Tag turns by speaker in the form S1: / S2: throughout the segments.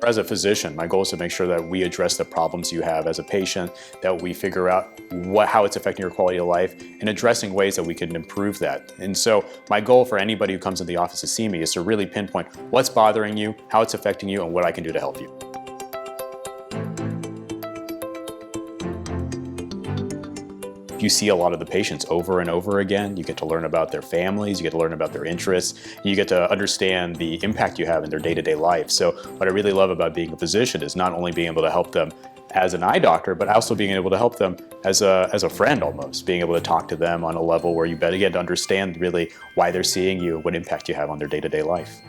S1: As a physician, my goal is to make sure that we address the problems you have as a patient, that we figure out how it's affecting your quality of life, and addressing ways that we can improve that. And so my goal for anybody who comes in the office to see me is to really pinpoint what's bothering you, how it's affecting you, and what I can do to help you. You see a lot of the patients over and over again. You get to learn about their families, you get to learn about their interests, you get to understand the impact you have in their day-to-day life. So what I really love about being a physician is not only being able to help them as an eye doctor, but also being able to help them as a friend almost, being able to talk to them on a level where you better get to understand really why they're seeing you, what impact you have on their day-to-day life.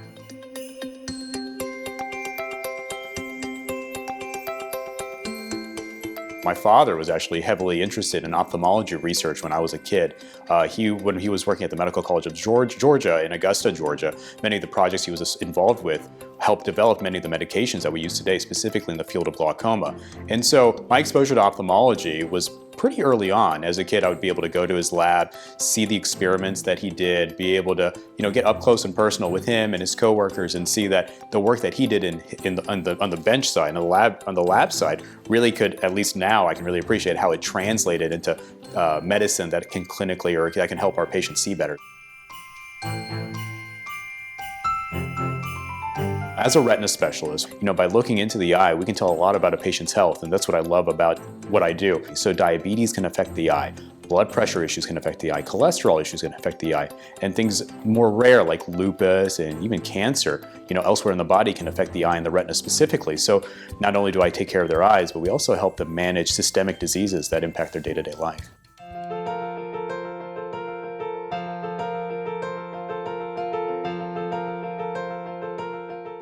S1: My father was actually heavily interested in ophthalmology research when I was a kid. When he was working at the Medical College of Georgia in Augusta, Georgia, many of the projects he was involved with helped develop many of the medications that we use today, specifically in the field of glaucoma. And so my exposure to ophthalmology was pretty early on. As a kid, I would be able to go to his lab, see the experiments that he did, be able to get up close and personal with him and his coworkers and see that the work that he did on the bench side, on the lab side, really could, at least now, I can really appreciate how it translated into medicine that can clinically or that can help our patients see better. As a retina specialist, by looking into the eye, we can tell a lot about a patient's health, and that's what I love about what I do. So diabetes can affect the eye, blood pressure issues can affect the eye, cholesterol issues can affect the eye, and things more rare like lupus and even cancer, elsewhere in the body can affect the eye and the retina specifically. So not only do I take care of their eyes, but we also help them manage systemic diseases that impact their day-to-day life.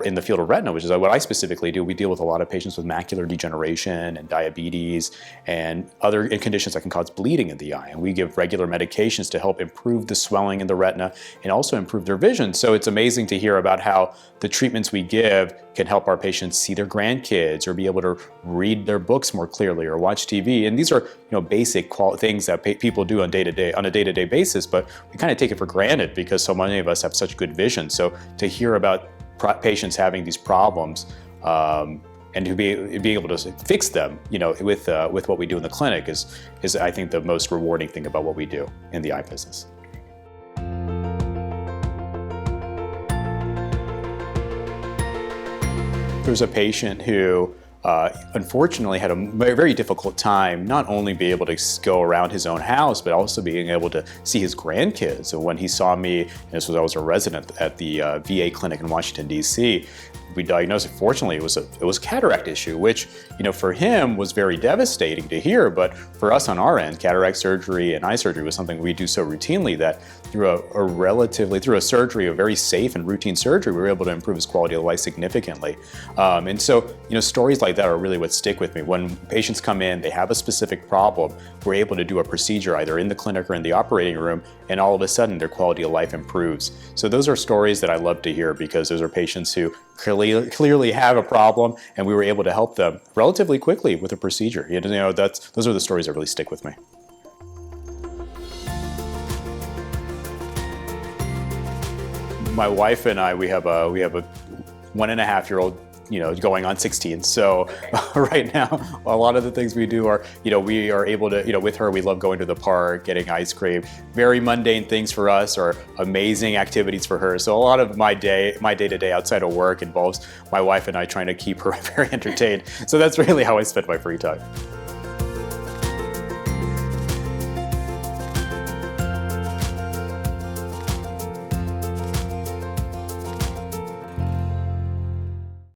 S1: In the field of retina, which is what I specifically do, we deal with a lot of patients with macular degeneration and diabetes and other conditions that can cause bleeding in the eye. And we give regular medications to help improve the swelling in the retina and also improve their vision. So it's amazing to hear about how the treatments we give can help our patients see their grandkids or be able to read their books more clearly or watch TV. And these are basic things that people do on a day-to-day basis, but we kind of take it for granted because so many of us have such good vision. So to hear about patients having these problems and to be able to fix them, with what we do in the clinic is I think the most rewarding thing about what we do in the eye business. There's a patient who unfortunately had a very difficult time not only being able to go around his own house, but also being able to see his grandkids. So when he saw me, and I was a resident at the VA clinic in Washington, D.C., we diagnosed, fortunately, it was a cataract issue, which, for him was very devastating to hear. But for us on our end, cataract surgery and eye surgery was something we do so routinely that through a surgery, a very safe and routine surgery, we were able to improve his quality of life significantly. And so, stories like that are really what stick with me. When patients come in, they have a specific problem, we're able to do a procedure either in the clinic or in the operating room, and all of a sudden their quality of life improves. So those are stories that I love to hear because those are patients who clearly have a problem, and we were able to help them relatively quickly with a procedure. Those are the stories that really stick with me. My wife and I, we have a 1.5-year-old, going on 16. So right now, a lot of the things we do are, we are able to, with her, we love going to the park, getting ice cream. Very mundane things for us are amazing activities for her. So a lot of my day-to-day outside of work involves my wife and I trying to keep her very entertained. So that's really how I spend my free time.